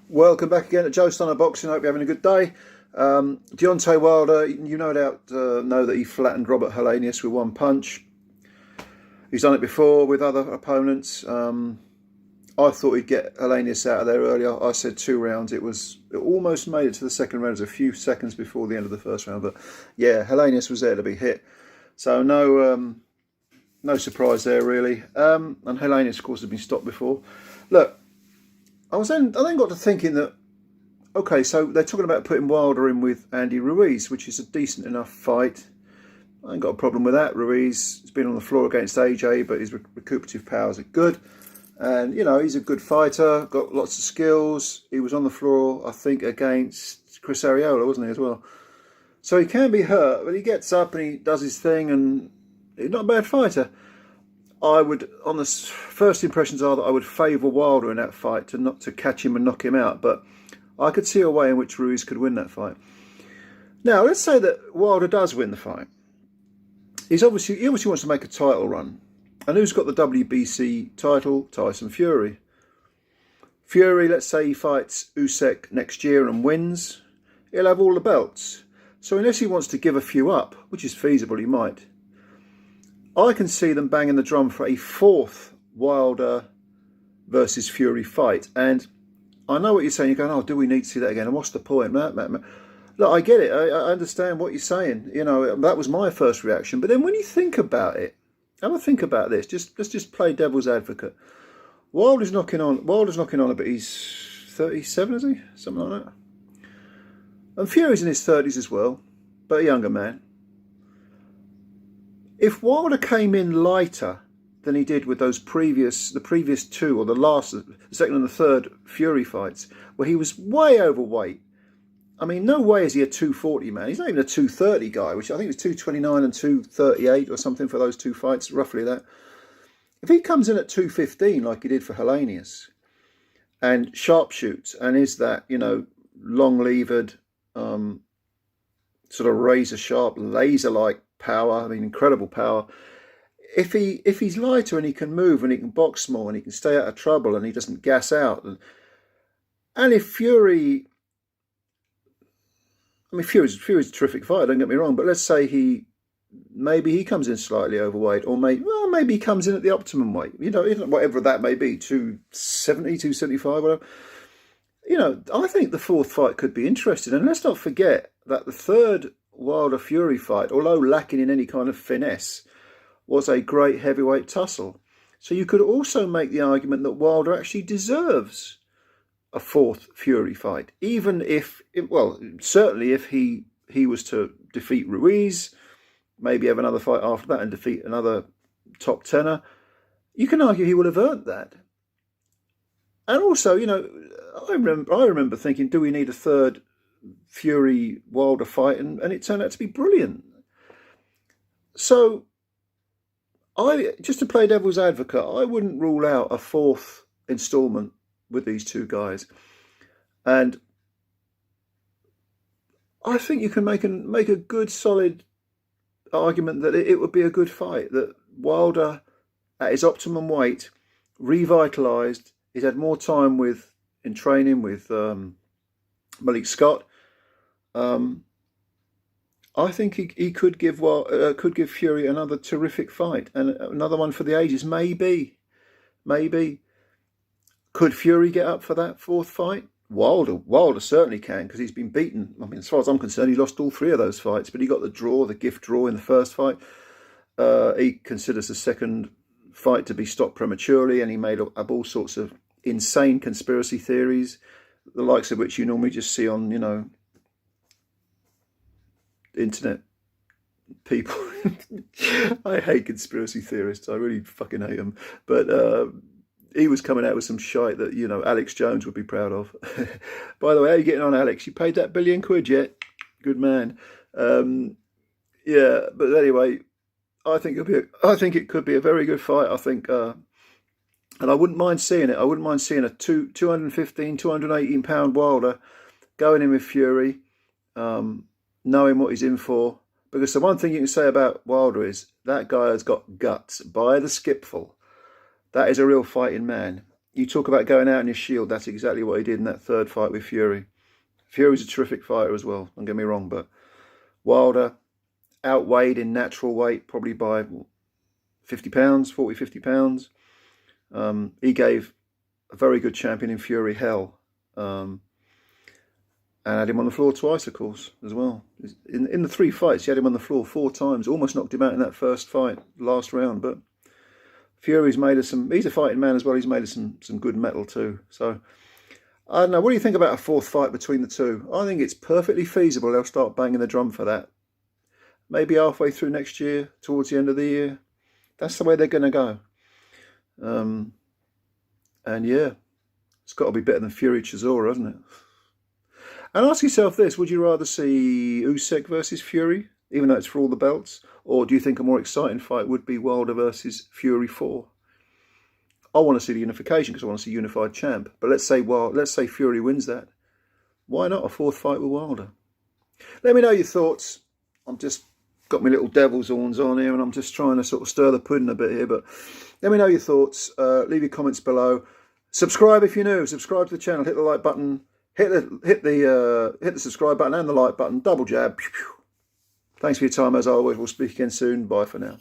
Welcome back again to Joe Stunner Boxing. Hope you're having a good day. Deontay Wilder, you no doubt know that he flattened Robert Helenius with one punch. He's done it before with other opponents. I thought he'd get Helenius out of there earlier. I said 2 rounds. It almost made it to the second round. It was a few seconds before the end of the first round. But yeah, Helenius was there to be hit. So no surprise there really. And Helenius, of course, had been stopped before. Look, I then got to thinking that, okay, so they're talking about putting Wilder in with Andy Ruiz, which is a decent enough fight. I ain't got a problem with that. Ruiz has been on the floor against AJ, but his recuperative powers are good. And, you know, he's a good fighter, got lots of skills. He was on the floor, I think, against Chris Arreola, wasn't he, as well? So he can be hurt, but he gets up and he does his thing, and he's not a bad fighter. I would, on the first impressions are that I would favour Wilder in that fight to catch him and knock him out, but I could see a way in which Ruiz could win that fight. Now, let's say that Wilder does win the fight. He obviously wants to make a title run. And who's got the WBC title? TYSON Fury. Fury, let's say he fights Usyk next year and wins, he'll have all the belts. So unless he wants to give a few up, which is feasible, he might, I can see them banging the drum for a 4th Wilder versus Fury fight. And I know what you're saying. You're going, oh, do we need to see that again? And what's the point? Look, I get it. I understand what you're saying. You know, that was my first reaction. But then when you think about it, have a think about this. Let's just play devil's advocate. Wilder's knocking on a bit. He's 37, is he? Something like that. And Fury's in his 30s as well, but a younger man. If Wilder came in lighter than he did with the previous 2, or the second and the third Fury fights, where he was way overweight. I mean, no way is he a 240 man. He's not even a 230 guy, which I think was 229 and 238 or something for those 2 fights, roughly that. If he comes in at 215 like he did for Helenius, and sharpshoots, and is that, you know, long-levered, sort of razor-sharp, laser-like power, I mean, incredible power. If he's lighter and he can move and he can box more and he can stay out of trouble and he doesn't gas out, and if Fury, I mean, Fury's a terrific fighter, don't get me wrong, but let's say maybe he comes in slightly overweight, or maybe he comes in at the optimum weight, you know, whatever that may be, 270, 275, whatever. You know, I think the 4th fight could be interesting. And let's not forget that the 3rd Wilder Fury fight, although lacking in any kind of finesse, was a great heavyweight tussle. So you could also make the argument that Wilder actually deserves a 4th Fury fight, even if, well, certainly if he was to defeat Ruiz, maybe have another fight after that and defeat another top tenor, you can argue he would have earned that. And also, you know, I remember thinking, do we need a 3rd Fury Wilder fight? And it turned out to be brilliant. So, just to play devil's advocate, I wouldn't rule out a 4th installment with these 2 guys. And I think you can make a good, solid argument that it would be a good fight, that Wilder, at his optimum weight, revitalised, he's had more time in training with Malik Scott. I think he could give Fury another terrific fight, and another one for the ages. Maybe. Could Fury get up for that 4th fight? Wilder certainly can, because he's been beaten. I mean, as far as I'm concerned, he lost all 3 of those fights, but he got the gift draw in the first fight. He considers the 2nd fight to be stopped prematurely, and he made up all sorts of insane conspiracy theories, the likes of which you normally just see on, you know, internet people. I hate conspiracy theorists. I really fucking hate them. But he was coming out with some shite that, you know, Alex Jones would be proud of. By the way, how are you getting on, Alex? You paid that £1 billion yet? Good man. Yeah, but anyway, I think it could be a very good fight. I think, and I wouldn't mind seeing it. I wouldn't mind seeing a 215, 218 pound Wilder going in with Fury, knowing what he's in for. Because the one thing you can say about Wilder is that guy has got guts by the skipful. That is a real fighting man. you talk about going out on your shield. That's exactly what he did in that third fight with Fury. Fury's a terrific fighter as well, don't get me wrong, but Wilder outweighed in natural weight probably by 50 pounds, 40, 50 pounds. He gave a very good champion in Fury hell. And had him on the floor twice, of course, as well. In the 3 fights, he had him on the floor 4 times. Almost knocked him out in that first fight, last round. But Fury's made us some... He's a fighting man as well. He's made us some good metal too. So, I don't know. What do you think about a 4th fight between the two? I think it's perfectly feasible. They'll start banging the drum for that. Maybe halfway through next year, towards the end of the year. That's the way they're going to go. And yeah, it's got to be better than Fury Chisora, hasn't it? And ask yourself this, would you rather see Usyk versus Fury, even though it's for all the belts? Or do you think a more exciting fight would be Wilder versus Fury 4? I want to see the unification because I want to see unified champ. But let's say Fury wins that. Why not a 4th fight with Wilder? Let me know your thoughts. I'm just got my little devil's horns on here and I'm just trying to sort of stir the pudding a bit here. But let me know your thoughts. Leave your comments below. Subscribe if you're new. Subscribe to the channel. Hit the like button. Hit the subscribe button and the like button. Double jab. Thanks for your time as always. We'll speak again soon. Bye for now.